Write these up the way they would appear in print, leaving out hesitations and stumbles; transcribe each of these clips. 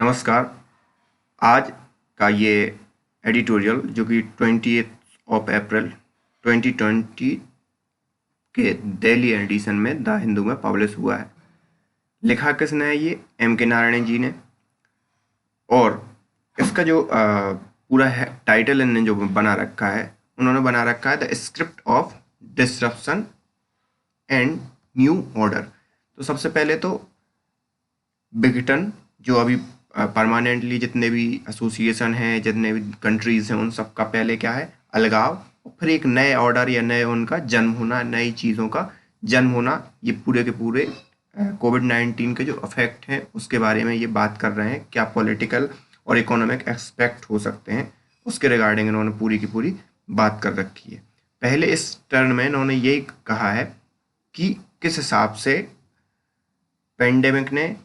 नमस्कार। आज का ये एडिटोरियल जो कि 28 अप्रैल 2020 के दिल्ली एडिशन में द हिंदू में पब्लिश हुआ है। लिखा किसने है? ये M.K. नारायण जी ने। और इसका जो पूरा है टाइटल इन्होंने जो बना रखा है, उन्होंने बना रखा है the script of disruption and new order. तो सबसे पहले तो विघटन, जो अभी परमानेंटली जितने भी एसोसिएशन हैं, जितने भी कंट्रीज हैं, उन सब का पहले क्या है? अलगाव। और फिर एक नए ऑर्डर या नए उनका जन्म होना, नई चीज़ों का जन्म होना। ये पूरे के पूरे कोविड-19 के जो इफेक्ट हैं उसके बारे में ये बात कर रहे हैं। क्या पॉलिटिकल और इकोनॉमिक एस्पेक्ट हो सकते हैं, उसके रिगार्डिंग इन्होंने पूरी की पूरी बात कर रखी है। पहले इस टर्न में इन्होंने यही कहा है कि किस हिसाब से पेंडेमिक ने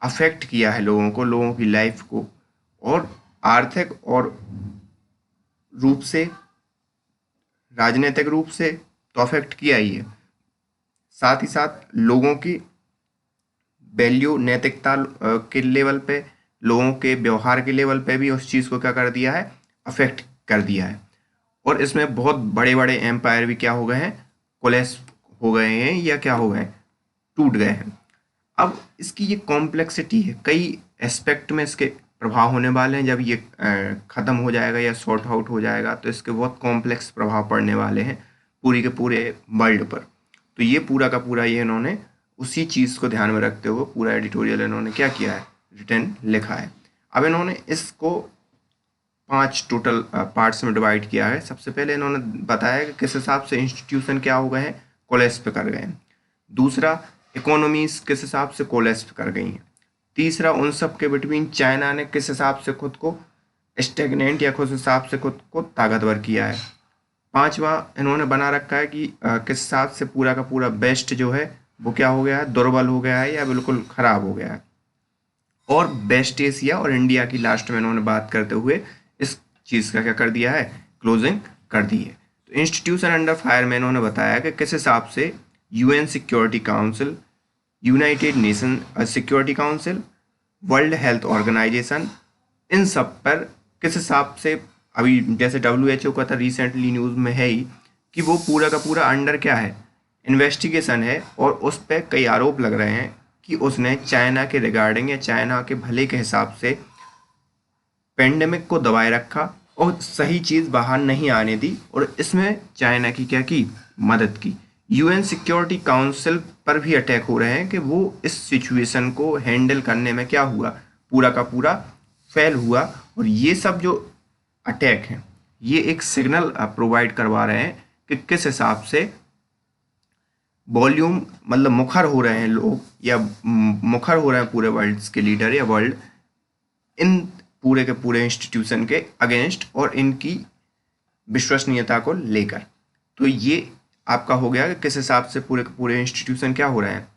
अफेक्ट किया है लोगों की लाइफ को, और आर्थिक और रूप से, राजनीतिक रूप से तो अफेक्ट किया ही है, साथ ही साथ लोगों की वैल्यू, नैतिकता के लेवल पे, लोगों के व्यवहार के लेवल पे भी उस चीज़ को क्या कर दिया है? अफेक्ट कर दिया है। और इसमें बहुत बड़े बड़े एम्पायर भी क्या हो गए हैं? कोलैप्स हो गए हैं, या क्या हो गए? टूट गए हैं। अब इसकी ये कॉम्प्लेक्सिटी है, कई एस्पेक्ट में इसके प्रभाव होने वाले हैं। जब ये ख़त्म हो जाएगा या सॉर्ट आउट हो जाएगा तो इसके बहुत कॉम्प्लेक्स प्रभाव पड़ने वाले हैं पूरी के पूरे वर्ल्ड पर। तो ये पूरा का पूरा ये इन्होंने उसी चीज़ को ध्यान में रखते हुए पूरा एडिटोरियल इन्होंने क्या किया है? रिटर्न लिखा है। अब इन्होंने इसको 5 टोटल पार्ट्स में डिवाइड किया है। सबसे पहले इन्होंने बताया कि किस हिसाब से इंस्टीट्यूशन क्या हो गए हैं? कोलैप्स पे कर गए हैं। दूसरा, इकोनॉमीज किस हिसाब से कोलैप्स कर गई हैं। तीसरा, उन सब के बिटवीन चाइना ने किस हिसाब से खुद को स्टेगनेंट या खुद हिसाब से खुद को ताकतवर किया है। पांचवा, इन्होंने बना रखा है कि किस हिसाब से पूरा का पूरा बेस्ट जो है वो क्या हो गया है? दुर्बल हो गया है या बिल्कुल खराब हो गया है। और वेस्ट एशिया और इंडिया की लास्ट में इन्होंने बात करते हुए इस चीज़ का क्या कर दिया है? क्लोजिंग कर दी है। तो इंस्टीट्यूशन अंडर फायर में इन्होंने बताया कि किस हिसाब से UN security council, United Nation security council, world health organisation, इन सब पर किस हिसाब से, अभी जैसे WHO का था रिसेंटली न्यूज़ में है ही, कि वो पूरा का पूरा अंडर क्या है? इन्वेस्टिगेशन है। और उस पर कई आरोप लग रहे हैं कि उसने चाइना के रिगार्डिंग या चाइना के भले के हिसाब से पेंडेमिक को दबाए रखा और सही चीज़ बाहर नहीं आने दी, और इसमें चाइना की क्या की? मदद की। यूएन सिक्योरिटी काउंसिल पर भी अटैक हो रहे हैं कि वो इस सिचुएशन को हैंडल करने में क्या हुआ? पूरा का पूरा फेल हुआ। और ये सब जो अटैक हैं, ये एक सिग्नल प्रोवाइड करवा रहे हैं कि किस हिसाब से वॉल्यूम, मतलब मुखर हो रहे हैं लोग, या मुखर हो रहे हैं पूरे वर्ल्ड के लीडर या वर्ल्ड इन पूरे के पूरे इंस्टीट्यूशन के अगेंस्ट और इनकी विश्वसनीयता को लेकर। तो ये आपका हो गया कि किस हिसाब से पूरे के पूरे इंस्टीट्यूशन क्या हो रहे हैं?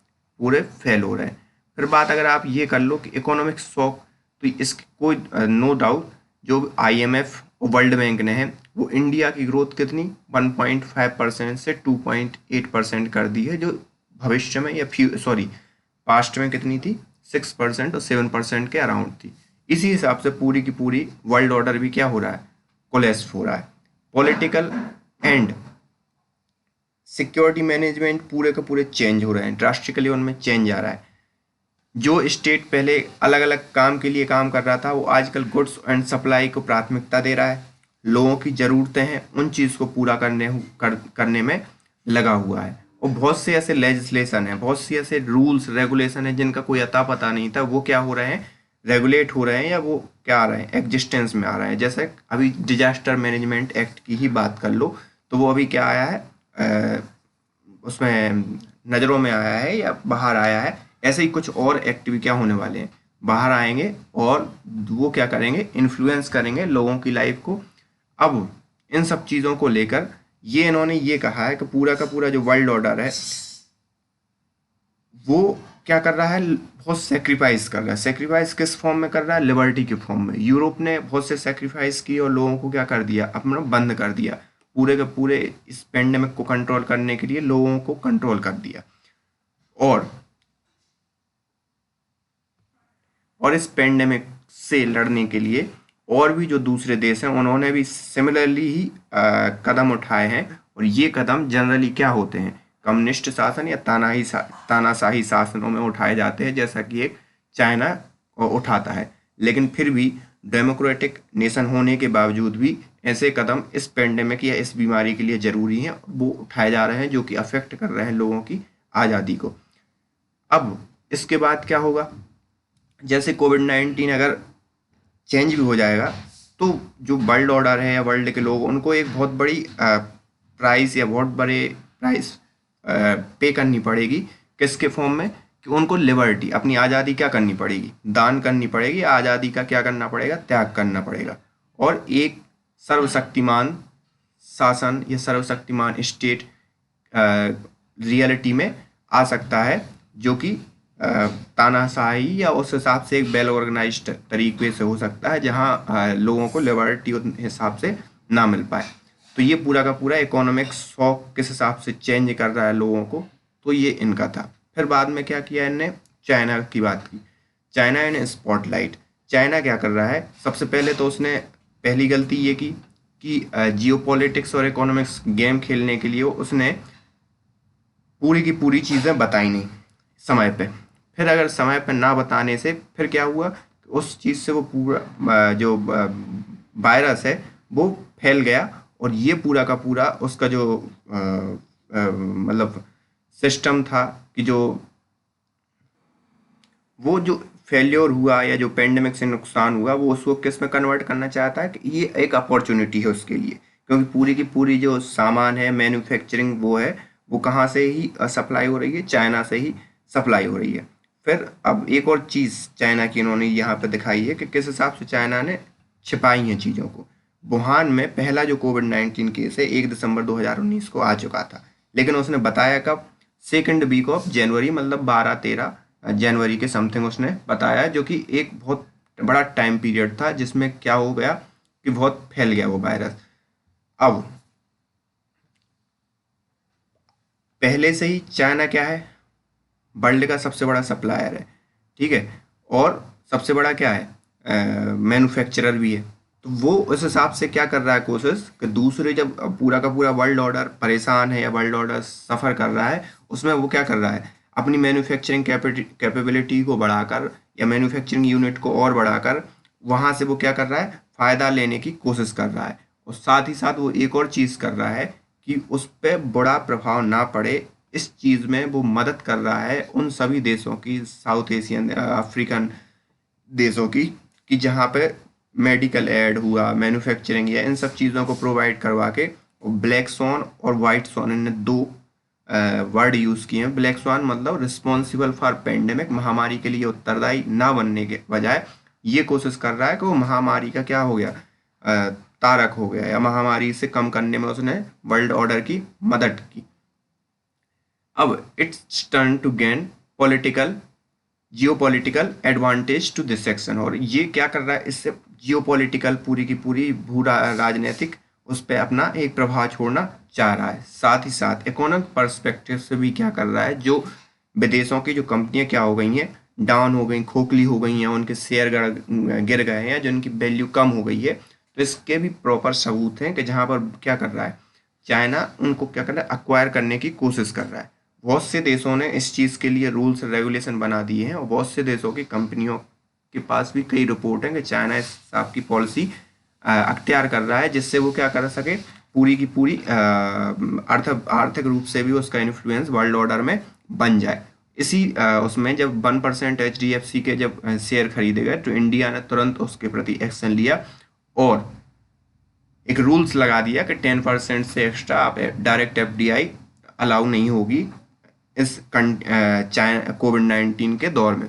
पूरे फेल हो रहे हैं। फिर बात अगर आप ये कर लो कि इकोनॉमिक शॉक, तो इसकी कोई नो डाउट जो IMF और वर्ल्ड बैंक ने है वो इंडिया की ग्रोथ कितनी 1.5% से 2.8% कर दी है, जो भविष्य में या पास्ट में कितनी थी? 6% और 7% के अराउंड थी। इसी हिसाब से पूरी की पूरी वर्ल्ड ऑर्डर भी क्या हो रहा है? कोलैप्स हो रहा है। पॉलिटिकल एंड सिक्योरिटी मैनेजमेंट पूरे के पूरे चेंज हो रहे हैं, ड्रास्टिकली उनमें चेंज आ रहा है। जो स्टेट पहले अलग अलग काम के लिए काम कर रहा था, वो आजकल गुड्स एंड सप्लाई को प्राथमिकता दे रहा है। लोगों की ज़रूरतें हैं, उन चीज़ को पूरा करने में लगा हुआ है। और बहुत से ऐसे लेजिस्लेशन है, बहुत से ऐसे रूल्स रेगुलेशन है जिनका कोई अता पता नहीं था, वो क्या हो रहे हैं? रेगुलेट हो रहे हैं, या वो क्या आ रहे हैं? एग्जिस्टेंस में आ रहे हैं। जैसे अभी डिजास्टर मैनेजमेंट एक्ट की ही बात कर लो, तो वो अभी क्या आया है? उसमें नज़रों में आया है या बाहर आया है। ऐसे ही कुछ और एक्ट भी क्या होने वाले हैं? बाहर आएंगे, और वो क्या करेंगे? इन्फ्लुएंस करेंगे लोगों की लाइफ को। अब इन सब चीज़ों को लेकर ये इन्होंने ये कहा है कि पूरा का पूरा जो वर्ल्ड ऑर्डर है वो क्या कर रहा है? बहुत सेक्रीफाइस कर रहा है। सेक्रीफाइस किस फॉर्म में कर रहा है? लिबर्टी के फॉर्म में। यूरोप ने बहुत से सेक्रीफाइस की और लोगों को क्या कर दिया? अपना बंद कर दिया। पूरे के पूरे इस पेंडेमिक को कंट्रोल करने के लिए लोगों को कंट्रोल कर दिया। और इस पेंडेमिक से लड़ने के लिए और भी जो दूसरे देश हैं उन्होंने भी सिमिलरली ही कदम उठाए हैं। और ये कदम जनरली क्या होते हैं, कम्युनिस्ट शासन या तानाशाही शासनों में उठाए जाते हैं, जैसा कि एक चाइना उठाता है। लेकिन फिर भी डेमोक्रेटिक नेशन होने के बावजूद भी ऐसे कदम इस पेंडेमिक या इस बीमारी के लिए जरूरी हैं, वो उठाए जा रहे हैं जो कि अफेक्ट कर रहे हैं लोगों की आज़ादी को। अब इसके बाद क्या होगा, जैसे कोविड-19 अगर चेंज भी हो जाएगा तो जो वर्ल्ड ऑर्डर है या वर्ल्ड के लोग, उनको एक बहुत बड़ी प्राइस या बहुत बड़े प्राइस पे करनी पड़ेगी। किसके फॉर्म में, कि उनको लिबर्टी, अपनी आज़ादी क्या करनी पड़ेगी, दान करनी पड़ेगी। आज़ादी का क्या करना पड़ेगा, त्याग करना पड़ेगा। और एक सर्वशक्तिमान शासन या सर्वशक्तिमान स्टेट रियलिटी में आ सकता है, जो कि तानाशाही या उस हिसाब से एक वेल ऑर्गेनाइज्ड तरीके से हो सकता है, जहां लोगों को लिबर्टी उस हिसाब से ना मिल पाए। तो ये पूरा का पूरा इकोनॉमिक शॉक किस हिसाब से चेंज कर रहा है लोगों को, तो ये इनका था। फिर बाद में क्या किया इनने, चाइना की बात की। China in spotlight. चाइना क्या कर रहा है, सबसे पहले तो उसने पहली गलती ये की कि जियोपॉलिटिक्स और इकोनॉमिक्स गेम खेलने के लिए उसने पूरी की पूरी चीज़ें बताई नहीं समय पे। फिर अगर समय पे ना बताने से फिर क्या हुआ, उस चीज़ से वो पूरा जो वायरस है वो फैल गया। और ये पूरा का पूरा उसका जो मतलब सिस्टम था, कि जो वो जो फेल्योर हुआ या जो पेंडेमिक से नुकसान हुआ, वो उसको किस में कन्वर्ट करना चाहता है, कि ये एक अपॉर्चुनिटी है उसके लिए। क्योंकि पूरी की पूरी जो सामान है, मैन्युफैक्चरिंग वो है, वो कहाँ से ही सप्लाई हो रही है, चाइना से ही सप्लाई हो रही है। फिर अब एक और चीज़ चाइना की इन्होंने यहाँ पे दिखाई है कि किस हिसाब से चाइना ने छिपाई हैं चीज़ों को। वुहान में पहला जो कोविड-19 केस है 1 दिसंबर 2019 को आ चुका था, लेकिन उसने बताया कब, सेकेंड वीक ऑफ जनवरी, मतलब 12-13 जनवरी के समथिंग उसने बताया, जो कि एक बहुत बड़ा टाइम पीरियड था जिसमें क्या हो गया कि बहुत फैल गया वो वायरस। अब पहले से ही चाइना क्या है, वर्ल्ड का सबसे बड़ा सप्लायर है, ठीक है, और सबसे बड़ा क्या है, मैन्युफैक्चरर भी है। तो वो उस हिसाब से क्या कर रहा है, कोशिश कि दूसरे जब पूरा का पूरा वर्ल्ड ऑर्डर परेशान है या वर्ल्ड ऑर्डर सफ़र कर रहा है, उसमें वो क्या कर रहा है, अपनी मैन्युफैक्चरिंग कैपेबिलिटी को बढ़ाकर या मैन्युफैक्चरिंग यूनिट को और बढ़ाकर वहाँ से वो क्या कर रहा है, फ़ायदा लेने की कोशिश कर रहा है। और साथ ही साथ वो एक और चीज़ कर रहा है कि उस पर बड़ा प्रभाव ना पड़े, इस चीज़ में वो मदद कर रहा है उन सभी देशों की, साउथ एशियन अफ्रीकन देशों की, कि जहाँ पे मेडिकल एड हुआ, मैन्युफैक्चरिंग या इन सब चीज़ों को प्रोवाइड करवा के। ब्लैक स्वान और वाइट स्वान, इन्हें दो वर्ड यूज़ किए हैं। ब्लैक स्वान मतलब रिस्पॉन्सिबल फॉर पेंडेमिक, महामारी के लिए उत्तरदायी ना बनने के बजाय ये कोशिश कर रहा है कि वो महामारी का क्या हो गया, तारक हो गया, या महामारी से कम करने में उसने वर्ल्ड ऑर्डर की मदद की। अब it's turn to gain political geopolitical advantage to this section. और ये क्या कर रहा है, इससे जियोपॉलिटिकल पूरी की पूरी भू राजनीतिक उस पर अपना एक प्रभाव छोड़ना चाह रहा है। साथ ही साथ इकोनॉमिक पर्सपेक्टिव से भी क्या कर रहा है, जो विदेशों की जो कंपनियां क्या हो गई हैं, डाउन हो गई, खोखली हो गई हैं, उनके शेयर गिर गए हैं, जो उनकी वैल्यू कम हो गई है, तो इसके भी प्रॉपर सबूत हैं कि जहाँ पर क्या कर रहा है, चाइना उनको क्या कर रहा है, अक्वायर करने की कोशिश कर रहा है। बहुत से देशों ने इस चीज़ के लिए रूल्स रेगुलेशन बना दिए हैं, और बहुत से देशों की कंपनियों के पास भी कई रिपोर्ट हैं कि चाइना इस हिसाब की पॉलिसी अख्तियार कर रहा है, जिससे वो क्या कर सके, पूरी की पूरी आर्थिक रूप से भी उसका इन्फ्लुएंस वर्ल्ड ऑर्डर में बन जाए। इसी उसमें जब 1% HDFC के जब शेयर खरीदे गए, तो इंडिया ने तुरंत उसके प्रति एक्शन लिया और एक रूल्स लगा दिया कि 10% से एक्स्ट्रा आप डायरेक्ट FDI अलाउ नहीं होगी इस चाइना कोविड-19 के दौर में।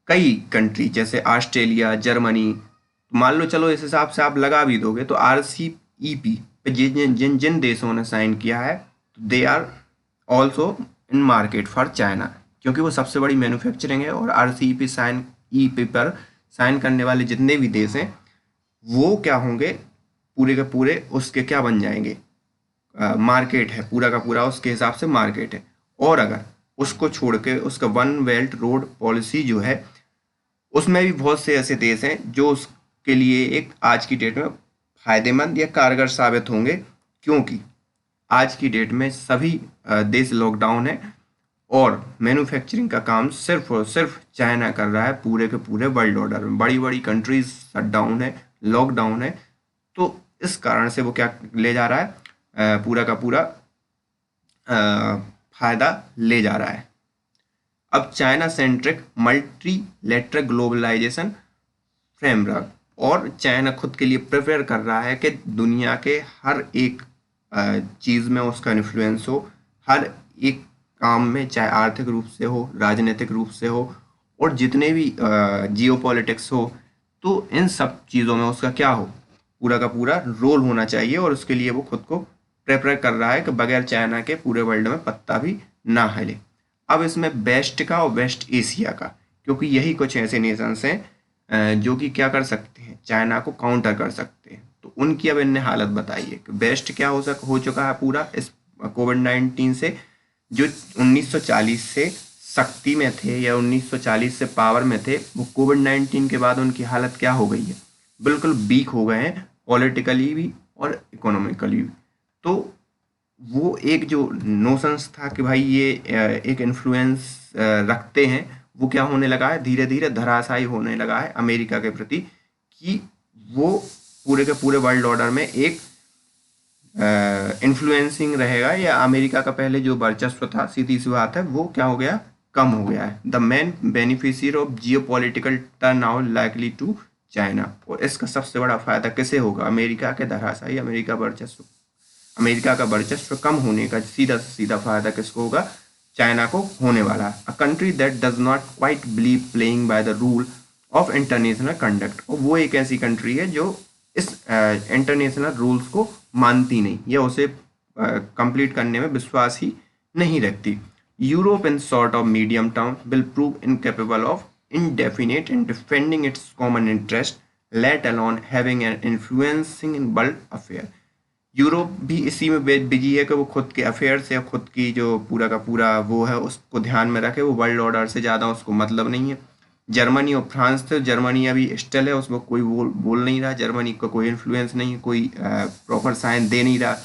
कई कंट्री जैसे ऑस्ट्रेलिया, जर्मनी, मान लो चलो इस हिसाब से आप लगा भी दोगे, तो RCEP पे जिन जिन जिन देशों ने साइन किया है, they are also in market for China, क्योंकि वो सबसे बड़ी मैन्युफैक्चरिंग है। और RCEP पर साइन करने वाले जितने भी देश हैं, वो क्या होंगे, पूरे के पूरे उसके क्या बन जाएंगे, मार्केट है, पूरा का पूरा उसके हिसाब से मार्केट है। और अगर उसको छोड़ के उसका वन बेल्ट रोड पॉलिसी जो है, उसमें भी बहुत से ऐसे देश हैं जो उसके लिए एक आज की डेट में फायदेमंद या कारगर साबित होंगे, क्योंकि आज की डेट में सभी देश लॉकडाउन है और मैन्युफैक्चरिंग का काम सिर्फ और सिर्फ चाइना कर रहा है पूरे के पूरे वर्ल्ड ऑर्डर में। बड़ी बड़ी कंट्रीज शट डाउन है, लॉकडाउन है, तो इस कारण से वो क्या ले जा रहा है, पूरा का पूरा फायदा ले जा रहा है। अब China centric multilateral globalisation framework, और चाइना खुद के लिए प्रिपेयर कर रहा है कि दुनिया के हर एक चीज़ में उसका इन्फ्लुएंस हो, हर एक काम में, चाहे आर्थिक रूप से हो, राजनीतिक रूप से हो, और जितने भी जियोपॉलिटिक्स हो, तो इन सब चीज़ों में उसका क्या हो, पूरा का पूरा रोल होना चाहिए। और उसके लिए वो खुद को प्रिपेयर कर रहा है कि बगैर चाइना के पूरे वर्ल्ड में पत्ता भी ना हिले। अब इसमें वेस्ट का और वेस्ट एशिया का, क्योंकि यही कुछ ऐसे नेशंस हैं जो कि क्या कर सकते हैं, चाइना को काउंटर कर सकते हैं। तो उनकी अब इनने हालत बताई है कि वेस्ट क्या हो चुका है पूरा इस कोविड-19 से, जो 1940 से शक्ति में थे या 1940 से पावर में थे, वो कोविड-19 के बाद उनकी हालत क्या हो गई है, बिल्कुल वीक हो गए हैं, पॉलिटिकली भी और इकोनॉमिकली भी। तो वो एक जो नोशंस था कि भाई ये एक इन्फ्लुएंस रखते हैं, वो क्या होने लगा है, धीरे धीरे धराशायी होने लगा है अमेरिका के प्रति, कि वो पूरे के पूरे वर्ल्ड ऑर्डर में एक इन्फ्लुएंसिंग रहेगा, या अमेरिका का पहले जो वर्चस्व था, सीधी सी बात है, वो क्या हो गया, कम हो गया है। The main beneficiary of geopolitical turn out likely to China. और इसका सबसे बड़ा फायदा किसे होगा, अमेरिका के धराशायी अमेरिका का वर्चस्व कम होने का सीधा सीधा फायदा किसको होगा, चाइना को होने वाला है। A country that does not quite believe playing by the rule of international conduct. और वो एक ऐसी कंट्री है जो इस इंटरनेशनल रूल्स को मानती नहीं, या उसे कंप्लीट करने में विश्वास ही नहीं रखती। Europe in short of medium term will prove incapable of indefinite in defending its common interest, let alone having an influencing in world affair। Europe भी इसी में बिजी है कि वो खुद के अफेयर्स या खुद की जो पूरा का पूरा वो है उसको ध्यान में रखे, वो वर्ल्ड ऑर्डर से ज़्यादा उसको मतलब नहीं है। जर्मनी और फ्रांस थे, जर्मनी अभी स्टिल है, उसमें कोई बोल नहीं रहा, जर्मनी का कोई इन्फ्लुएंस नहीं है, कोई प्रॉपर साइन दे नहीं रहा।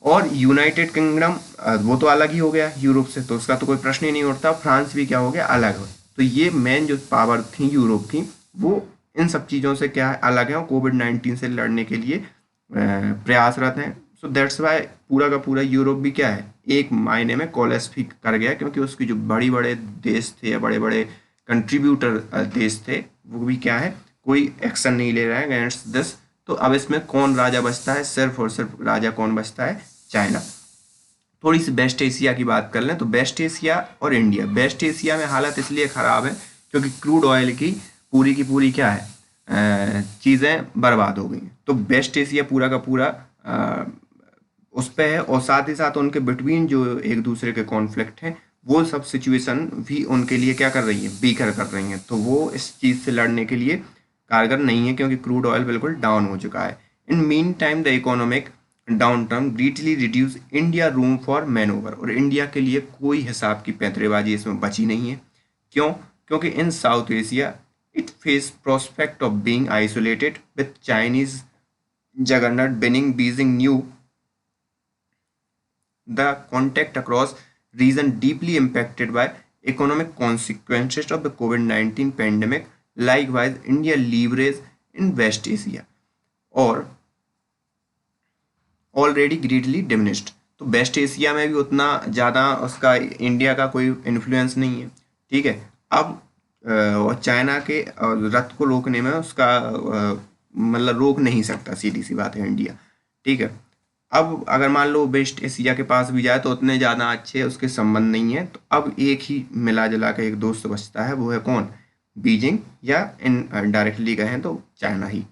और यूनाइटेड किंगडम वो तो अलग ही हो गया यूरोप से, तो उसका तो कोई प्रश्न ही नहीं उठता। फ्रांस भी क्या हो गया, अलग हो। तो ये मेन जो पावर थी यूरोप की, वो इन सब चीज़ों से क्या है, अलग है, और कोविड-19 से लड़ने के लिए प्रयासरत हैं। सो दैट्स वाई पूरा का पूरा यूरोप भी क्या है, एक मायने में कोलैप्स भी कर गया, क्योंकि उसकी जो बड़ी बड़े देश थे या बड़े बड़े कंट्रीब्यूटर देश थे, वो भी क्या है, कोई एक्शन नहीं ले रहे हैं अगेंस्ट दिस। तो अब इसमें कौन राजा बचता है, सिर्फ और सिर्फ राजा कौन बचता है, चाइना। थोड़ी सी वेस्ट एशिया की बात कर लें तो वेस्ट एशिया और इंडिया। वेस्ट एशिया में हालत इसलिए ख़राब है क्योंकि क्रूड ऑयल की पूरी क्या है, चीज़ें बर्बाद हो गई हैं। तो वेस्ट एशिया पूरा का पूरा उस पे है, और साथ ही साथ उनके बिटवीन जो एक दूसरे के कॉन्फ्लिक्ट हैं, वो सब सिचुएशन भी उनके लिए क्या कर रही है, बीकर कर रही हैं। तो वो इस चीज़ से लड़ने के लिए कारगर नहीं है, क्योंकि क्रूड ऑयल बिल्कुल डाउन हो चुका है। In mean time the economic down term greatly reduce India room for manoeuvre. और इंडिया के लिए कोई हिसाब की पैंतरेबाजी इसमें बची नहीं है। क्यों? क्योंकि in South Asia it face prospect of being isolated with Chinese juggernaut binning Beijing new the contact across region deeply impacted by economic consequences of the COVID-19 pandemic. Likewise, India leverage in West Asia और already greatly diminished. तो waste Asia में भी उतना ज़्यादा उसका India का कोई influence नहीं है, ठीक है। अब और चाइना के रथ को रोकने में उसका मतलब रोक नहीं सकता, सीधी सी बात है इंडिया, ठीक है। अब अगर मान लो वेस्ट एशिया के पास भी जाए तो उतने ज़्यादा अच्छे उसके संबंध नहीं है। तो अब एक ही मिला जुला के एक दोस्त बचता है, वो है कौन, बीजिंग, या इन डायरेक्टली कहें तो China he.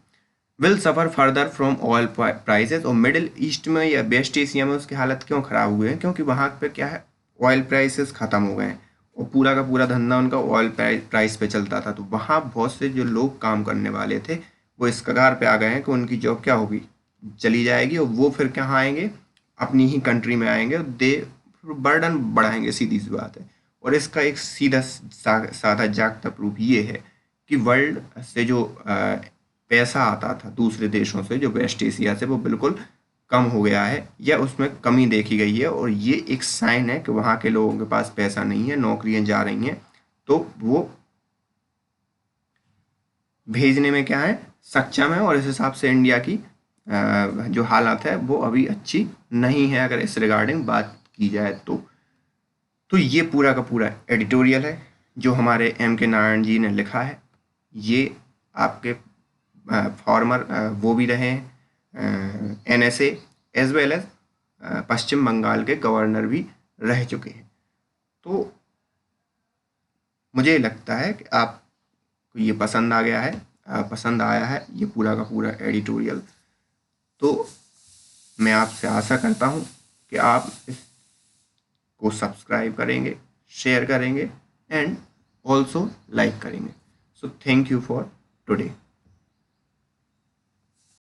Will suffer further from oil prices. और मिडिल ईस्ट में या वेस्ट एशिया में उसकी हालत क्यों ख़राब हुई है, क्योंकि वहाँ पे क्या है, ऑयल प्राइसेस ख़त्म हो गए हैं, और पूरा का पूरा धंधा उनका ऑयल प्राइस पे चलता था। तो वहाँ बहुत से जो लोग काम करने वाले थे, वो इस कगार पे आ गए हैं कि उनकी जॉब क्या होगी, चली जाएगी, और वो फिर कहाँ आएंगे, अपनी ही कंट्री में आएंगे, दे बर्डन बढ़ाएंगे, सीधी सी बात है। और इसका एक सीधा साधा जागता प्रूफ ये है कि वर्ल्ड से जो पैसा आता था दूसरे देशों से, जो वेस्ट एशिया से, वो बिल्कुल कम हो गया है या उसमें कमी देखी गई है। और ये एक साइन है कि वहाँ के लोगों के पास पैसा नहीं है, नौकरियां जा रही हैं, तो वो भेजने में क्या है, सक्षम है। और इस हिसाब से इंडिया की जो हालत है वो अभी अच्छी नहीं है, अगर इस रिगार्डिंग बात की जाए तो ये पूरा का पूरा एडिटोरियल है जो हमारे M.K. नारायण जी ने लिखा है। ये आपके फॉर्मर वो भी रहे हैं, NSA एज वेल एज पश्चिम बंगाल के गवर्नर भी रह चुके हैं। तो मुझे लगता है कि आपको ये पसंद आ गया है, पसंद आया है ये पूरा का पूरा एडिटोरियल। तो मैं आपसे आशा करता हूँ कि आप इसको सब्सक्राइब करेंगे, शेयर करेंगे एंड ऑल्सो लाइक करेंगे। So thank you for today.